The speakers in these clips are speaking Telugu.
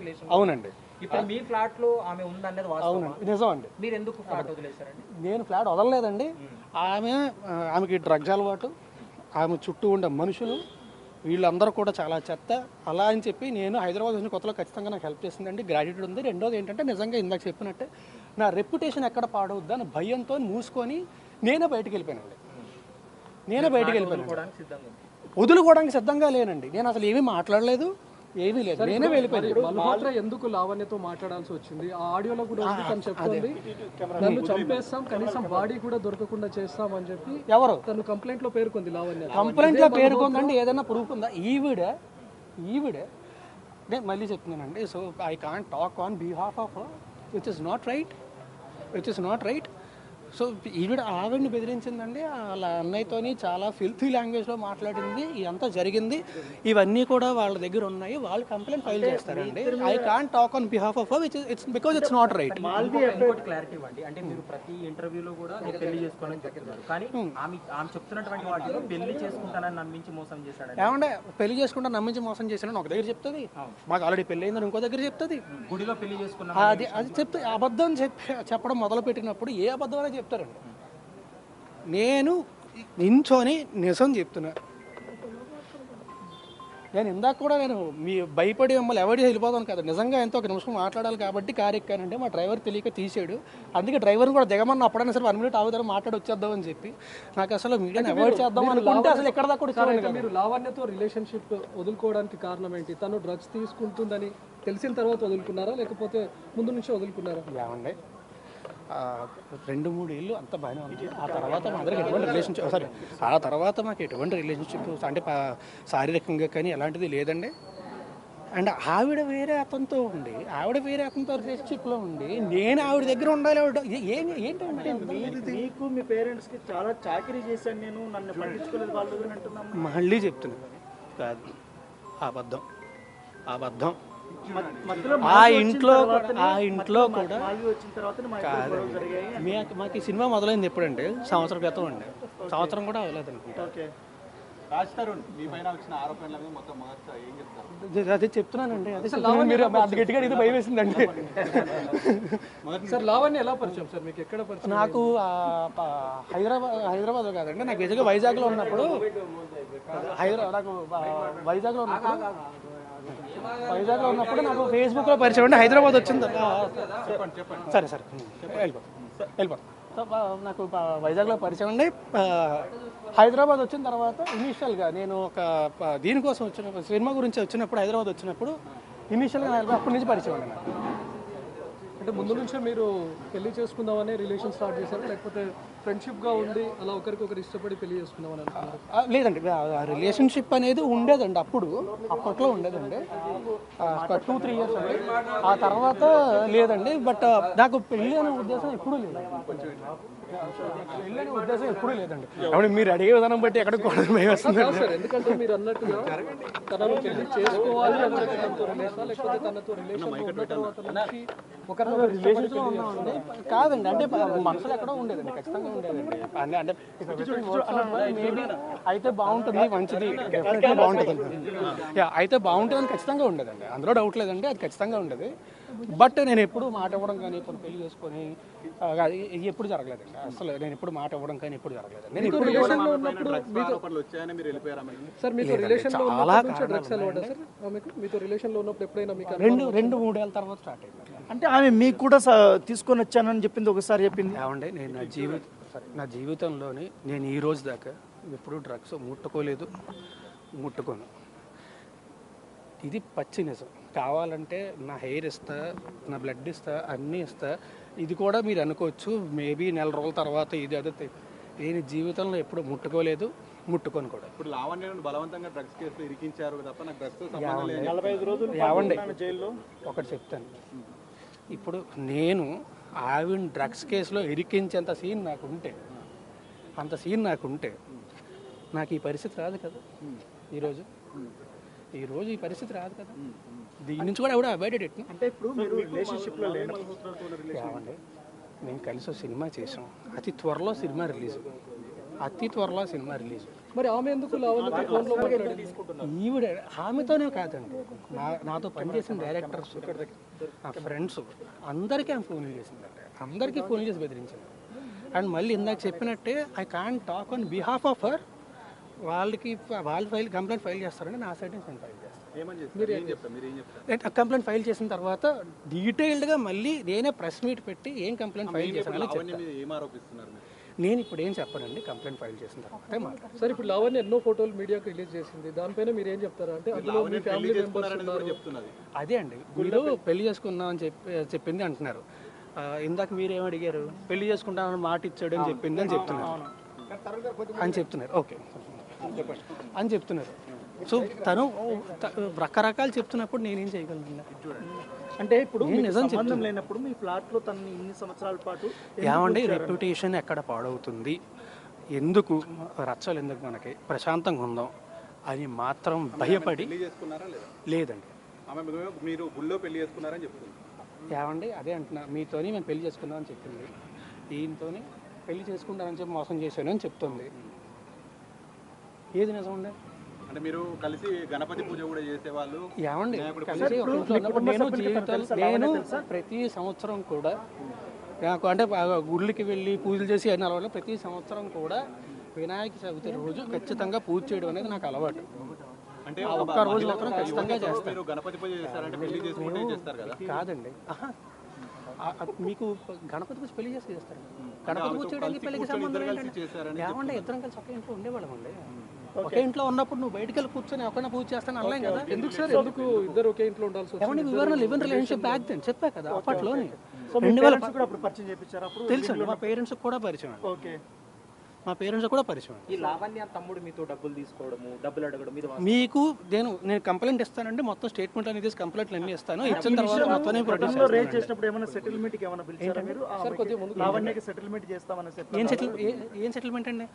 రిలేషన్. అవునండి. ఇప్పుడు మీ ఫ్లాట్ లో ఆమె ఉందనేది వాస్తవం. అవునండి, నిజం అండి. మీరు ఎందుకు ఫ్లాట్ వదిలేశారండి? నేను ఫ్లాట్ వదలలేదండి. ఆమెకి డ్రగ్స్ అలవాటు, ఆమె చుట్టూ ఉండే మనుషులు వీళ్ళందరూ కూడా చాలా చెత్త. అలా అని చెప్పి నేను హైదరాబాద్ వచ్చిన కొత్తలో ఖచ్చితంగా నాకు హెల్ప్ చేసిందండి, గ్రాడ్యుయేట్ ఉంది. రెండోది ఏంటంటే నిజంగా ఇందాక చెప్పినట్టే నా రెప్యుటేషన్ ఎక్కడ పాడవద్దు అని భయంతో మూసుకొని నేనే బయటికి వెళ్ళిపోయానండి. వదులుకోవడానికి సిద్ధంగా లేనండి. నేను అసలు ఏమీ మాట్లాడలేదు, ఏమీ లేదు, నేనే వెళ్ళిపోయాను. మల్హోత్రా ఎందుకు లావణ్యతో మాట్లాడాల్సి వచ్చింది? ఆ ఆడియోలో కూడా ఉంది, తను చెప్తుంది నన్ను చంపేస్తాం, కనీసం బాడీ కూడా దొరకకుండా చేస్తాం అని చెప్పి ఎవరు తను కంప్లైంట్ లో పేర్కొంది. లావణ్య కంప్లైంట్ లో పేర్కొందండి. ఏదైనా ప్రూఫ్ ఉందా? ఈవిడే నేను మళ్ళీ చెప్తున్నానండి. So I can't talk on behalf of which is not right. So ఆవిడని బెదిరించిందండి, వాళ్ళ అన్నయ్యతోని చాలా ఫిల్తీ లాంగ్వేజ్లో మాట్లాడింది. ఇదంతా జరిగింది, ఇవన్నీ కూడా వాళ్ళ దగ్గర ఉన్నాయి. వాళ్ళు కంప్లైంట్ ఫైల్ చేస్తారండి. I can't talk on behalf of it's because it's not right. ఇంకోటి క్లారిటీ ఇవ్వండి. అంటే మీరు ప్రతి ఇంటర్వ్యూలో కూడా నేను పెళ్లి చేసుకోవాలని చెప్తున్నారు, కానీ ఆమె చెప్తున్నటువంటి వాటిలో పెళ్లి చేసుకుంటానని నమ్మించి మోసం చేశాడు. ఏమంటే పెళ్లి చేసుకుంటా నమ్మించి మోసం చేశానని ఒక దగ్గర చెప్తుంది, మాకు ఆల్రెడీ పెళ్లి అయిందని ఇంకో దగ్గర చెప్తుంది. గుడిలో పెళ్లి చేసుకున్నా అది చెప్తే అబద్ధం చెప్పడం మొదలు పెట్టినప్పుడు ఏ అబద్ధమైనా చెప్తారండి. నేను నించొని నిజం చెప్తున్నా. నేను ఇందాక కూడా నేను మీ భయపడి మిమ్మల్ని ఎవరి వెళ్ళిపోతాను కదా, నిజంగా ఎంతో ఒక నిమిషం మాట్లాడాలి కాబట్టి కారు ఎక్కానంటే మా డ్రైవర్ తెలియక తీసాడు. అందుకే డ్రైవర్ని కూడా దిగమన్నా అప్పుడైనా సరే 1 మినిట్ ఆగుతారు మాట్లాడి వచ్చేద్దామని చెప్పి. నాకు అసలు మీడియాని అవాయిడ్ చేద్దాం అనుకుంటే అసలు ఎక్కడ దాకా కూడా. మీరు లావణ్యతో రిలేషన్షిప్ వదులుకోవడానికి కారణం ఏంటి? తను డ్రగ్స్ తీసుకుంటుందని తెలిసిన తర్వాత వదులుకున్నారా, లేకపోతే ముందు నుంచి వదులుకున్నారా? ఏమండి 2-3 ఏళ్ళు అంత బాగానే ఉంది. ఆ తర్వాత మా అందరికి ఎటువంటి రిలేషన్షిప్ ఆ తర్వాత మాకు ఎటువంటి రిలేషన్షిప్ అంటే శారీరకంగా కానీ ఎలాంటిది లేదండి. అండ్ ఆవిడ వేరే అతనితో ఉండి, ఆవిడ వేరే అతనితో రిలేషన్షిప్లో ఉండి, నేను ఆవిడ దగ్గర ఉండాలి. ఏంటంటే మీకు మీ పేరెంట్స్కి చాలా చాకరీ చేశాను నేను, నన్ను పట్టించుకోలేదు వాళ్ళు అంటున్నాను. మళ్ళీ చెప్తున్నాను, కాదు అబద్ధం. ఆ ఇంట్లో కూడా మాకు ఈ సినిమా మొదలైంది ఎప్పుడంటే సంవత్సరం క్రితం అండి. సంవత్సరం కూడా అవ్వలేదు అనుకుంటా. అదే చెప్తున్నానండి. మీరు అంత గట్టిగా ఇది భయం వేసిందండి. సార్ లావణ్య ఎలా పరిచయం సార్ మీకు? ఎక్కడ పరిచయం? నాకు హైదరాబాద్ కాదండి, నాకు నిజంగా వైజాగ్లో ఉన్నప్పుడు నాకు ఫేస్బుక్లో పరిచయం అండి. హైదరాబాద్ వచ్చింది. సరే వెళ్ళిపో. నాకు వైజాగ్లో పరిచయం అండి. హైదరాబాద్ వచ్చిన తర్వాత ఇనీషియల్గా నేను ఒక దీనికోసం వచ్చిన సినిమా గురించి వచ్చినప్పుడు హైదరాబాద్ వచ్చినప్పుడు ఇనీషియల్గా అప్పటి నుంచి పరిచయం అండి నాకు. అంటే ముందు నుంచే మీరు పెళ్లి చేసుకుందామని రిలేషన్ స్టార్ట్ చేశారు, లేకపోతే ఫ్రెండ్షిప్గా ఉండి అలా ఒకరికొకరు ఇష్టపడి పెళ్లి చేసుకుందామని అనుకున్నారు? లేదండి, రిలేషన్షిప్ అనేది ఉండేదండి, అప్పట్లో ఉండేదండి. 2-3 ఇయర్స్ అండి. ఆ తర్వాత లేదండి. బట్ నాకు పెళ్ళి అనే ఉద్దేశం ఎప్పుడూ లేదండి. అప్పుడు మీరు అడిగే విధానం బట్టి ఎక్కడ భయం వస్తుంది. ఎందుకంటే మీరు అన్నట్టుగా తనను పెళ్లి చేసుకోవాలి లేకపోతే తనతో రిలేషన్లో ఉన్నామండి. కాదండి, అంటే మనసులో ఎక్కడో ఉండేదండి, ఖచ్చితంగా ఉండేదండి. అంటే మేబీ అయితే బాగుంటుంది, మంచిది, డెఫినెట్గా బాగుంటుంది, అయితే బాగుంటుందని ఖచ్చితంగా ఉండేదండి, అందులో డౌట్ లేదండి, అది ఖచ్చితంగా ఉండేది. బట్ నేను ఎప్పుడు మాట ఇవ్వడం కానీ ఇప్పుడు పెళ్లి చేసుకొని ఎప్పుడు జరగలేదండి. అసలు నేను ఎప్పుడు మాట ఇవ్వడం కానీ ఎప్పుడు జరగలేదు. నేను ఇప్పుడు రెండు 3 ఏళ్ళ తర్వాత స్టార్ట్ అయింది. అంటే ఆమె మీకు కూడా తీసుకొని వచ్చానని చెప్పింది, ఒకసారి చెప్పింది. ఏమంటే నేను నా జీవితంలోని నేను ఈ రోజు దాకా ఎప్పుడు డ్రగ్స్ ముట్టుకోను. ఇది పచ్చి నిజం. కావాలంటే నా హెయిర్ ఇస్తా, నా బ్లడ్ ఇస్తా, అన్నీ ఇస్తా. ఇది కూడా మీరు అనుకోవచ్చు మేబీ 4 రోజుల తర్వాత ఇది అదే. నేను జీవితంలో ఎప్పుడు ముట్టుకోను కూడా. ఇప్పుడు లావణ్యను బలవంతంగా డ్రగ్స్ కేసులో ఇరికించారు తప్ప నాకు డ్రగ్స్ జైల్లో. ఒకటి చెప్తాను, ఇప్పుడు నేను ఆవిడ డ్రగ్స్ కేసులో ఇరికించేంత సీన్ నాకుంటే నాకు ఈ పరిస్థితి రాదు కదా. ఈరోజు ఈ పరిస్థితి రాదు కదా. దీని నుంచి కూడా ఎవడో అవాయిడెడ్ ఎట్లా అంటే ఇప్పుడు మీరు రిలేషన్షిప్లో ఏమండి, మేము కలిసి సినిమా చేసాం. అతి త్వరలో సినిమా రిలీజ్. మరి ఆమె ఎందుకు లావణ్యతో ఫోన్లో మాట్లాడింది? ఈవిడ ఆమెతోనే కాదండి, నాతో పనిచేసిన డైరెక్టర్స్, నా ఫ్రెండ్స్ అందరికీ ఆమె ఫోన్లు చేసిందండి, అందరికీ ఫోన్ చేసి బెదిరించింది. అండ్ మళ్ళీ ఇందాక చెప్పినట్టే I can't talk on behalf of her. వాళ్ళు కంప్లైంట్ ఫైల్ చేస్తారండి, నా సైడ్ నుంచి నేను ఫైల్ చేస్తాను. కంప్లైంట్ ఫైల్ చేసిన తర్వాత డీటెయిల్డ్గా మళ్ళీ నేనే ప్రెస్ మీట్ పెట్టి ఏం కంప్లైంట్ ఫైల్ చేశానని చెప్తాను. నేను ఇప్పుడు ఏం చెప్పనండి, కంప్లైంట్ ఫైల్ చేసిన తర్వాత మాట్లాడతాను. సార్ ఇప్పుడు లావణ్య ఎన్నో ఫోటోలు మీడియాకు రిలీజ్ చేసింది, దానిపైన మీరు ఏం చెప్తారా? అంటే అందులో మీ ఫ్యామిలీ మెంబర్స్ ఉన్నారు. అదే అండి, మీరు పెళ్లి చేసుకుందాం అని చెప్పింది అంటున్నారు. ఇందాక మీరేం అడిగారు, పెళ్లి చేసుకుంటామని మాట ఇచ్చాడు అని చెప్పింది అని చెప్తున్నారు ఓకే అని చెప్తున్నారు. సో తను రకరకాలు చెప్తున్నప్పుడు నేనేం చేయగలను? అంటే ఇప్పుడు నిజం సంబంధం లేనప్పుడు మీ ఫ్లాట్ లో తనని ఇన్ని సంవత్సరాల పాటు ఏమండి రెప్యుటేషన్ ఎక్కడ పాడవుతుంది, ఎందుకు రచ్చలు, ఎందుకు మనకి ప్రశాంతంగా ఉందాం అని మాత్రం భయపడి లేదండి. మీరు గుళ్ళో పెళ్లి చేసుకున్నారని చెప్తుంది. ఏమండి అదే అంటున్నా, మీతోని మేము పెళ్లి చేసుకుందాం అని చెప్పింది, ఈయనతోని పెళ్లి చేసుకుంటానని చెప్పి మోసం చేశాను అని చెప్తుంది. ఏది నిజం ఉండే? అంటే మీరు కలిసి గణపతి పూజ కూడా చేసేవాళ్ళు. ఏమండి కలిసి ఒక ఇంట్లో ఉన్నప్పుడు నేను ప్రతి సంవత్సరం కూడా నాకు అంటే గుళ్ళకి వెళ్ళి పూజలు చేసి అయిన అలవాటు, ప్రతి సంవత్సరం కూడా వినాయక చవితి రోజు ఖచ్చితంగా పూజ చేయడం అనేది నాకు అలవాటు. అంటే ఒక్క రోజు మాత్రం ఖచ్చితంగా చేస్తాను. గణపతి పూజ చేస్తారంటే పెళ్లి చేసుకుంటే చేస్తారు కదా? కాదండి, మీకు గణపతి పూజ పెళ్లి చేసి చేస్తారు. గణపతి పూజ చేయడానికి పెళ్లికి సంబంధం ఏంటంటే ఏమంటే ఇద్దరం కలిసి ఒకే ఇంట్లో ఉండేవాళ్ళం అండి. ఒకే ఇంట్లో ఉన్నప్పుడు నువ్వు బయటకు వెళ్ళి కూర్చొని ఒకరిని పూజ చేస్తాను అనలేం కదా. ఎందుకు సార్, ఎందుకు ఇద్దరు ఒకే ఇంట్లో ఉండాల్సి వచ్చింది? ఏమంటే వివరణ live in relationship back then చెప్పా కదా అప్పట్లోనే. పరిచయం చేయించారు అప్పుడు? తెలుసు, మా పేరెంట్స్ కూడా పరిచయం. ఓకే, మా పేరెంట్స్ కూడా పరిచయం. ఈ లావణ్య తమ్ముడు మీతో డబ్బులు తీసుకోవడము, డబ్బులు అడగడం మీద మీకు నేను కంప్లైంట్ ఇస్తానండి, మొత్తం స్టేట్మెంట్ అనేది కంప్లైంట్లు అన్ని ఇస్తాను. ఇచ్చిన తర్వాత మొత్తం ప్రొడ్యూస్ రేజ్ చేసినప్పుడు ఏమైనా సెటిల్మెంట్ కి ఏమైనా పిలిచారా మీరు? లావణ్యకి సెటిల్మెంట్ చేస్తామని ఏం సెటిల్మెంట్ అండి?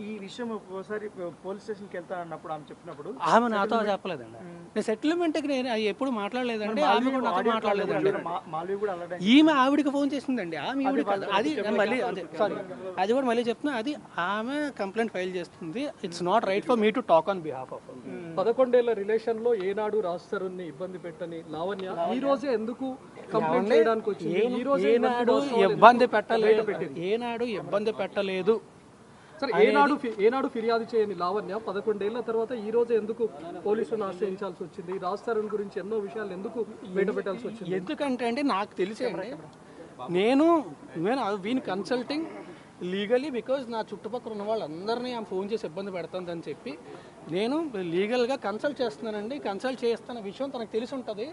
ఈ విషయం ఒకసారి పోలీస్ స్టేషన్కి వెళ్తా అన్నప్పుడు ఆమె చెప్పినప్పుడు ఆమె నాతో చెప్పలేదండి. నేను సెటిల్మెంట్కి నేను ఎప్పుడు మాట్లాడలేదండి, ఆమె కూడా నాతో మాట్లాడలేదండి. మాల్వి కూడా అలాగే ఈమె ఆవిడకి ఫోన్ చేసిందండి, ఆమె ఈవిడ అది మళ్ళీ అదే సారీ అది కూడా మళ్ళీ చెప్తున్నా, అది ఆమె కంప్లైంట్ ఫైల్ చేస్తుంది. It's not right for me to talk on behalf of. 11 ఏళ్ల రిలేషన్ లో ఏనాడు రాస్తారుని ఇబ్బంది పెట్టని లావణ్య ఈ రోజే ఎందుకు కంప్లైంట్ చేయడానికి వచ్చింది? ఈ రోజు ఏనాడు ఇబ్బంది పెట్టలేదు సరే, ఏనాడు ఫిర్యాదు చేయని లావణ్య 11 ఏళ్ల తర్వాత ఈ రోజు ఎందుకు పోలీసులను ఆశ్రయించాల్సి వచ్చింది? రాస్తారుని గురించి ఎన్నో విషయాలు ఎందుకు బయట పెట్టాల్సి వచ్చింది? ఎందుకంటే అండి నాకు తెలిసే నేను వీని కన్సల్టింగ్ లీగలీ, బికాజ్ నా చుట్టుపక్కల ఉన్న వాళ్ళందరినీ ఆమె ఫోన్ చేసి ఇబ్బంది పెడుతుందని చెప్పి నేను లీగల్గా కన్సల్ట్ చేస్తున్నానండి. కన్సల్ట్ చేస్తున్న విషయం తనకు తెలిసి ఉంటుంది,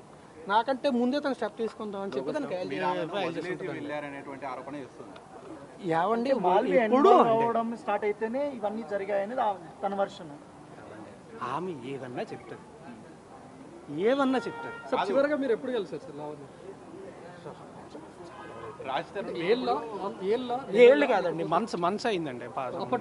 నాకంటే ముందే తను స్టెప్ తీసుకుందామని చెప్పి తనకి ఏమండి ఎప్పుడు స్టార్ట్ అయితేనే ఇవన్నీ జరిగాయని తన వర్షన్. ఆమె ఏదన్నా చెప్తుంది. సార్ చివరిగా మీరు ఎప్పుడు కలిసారు సార్ లావణ్య? ఏళ్ళు కాదండి, మంత్స్ అయిందండి.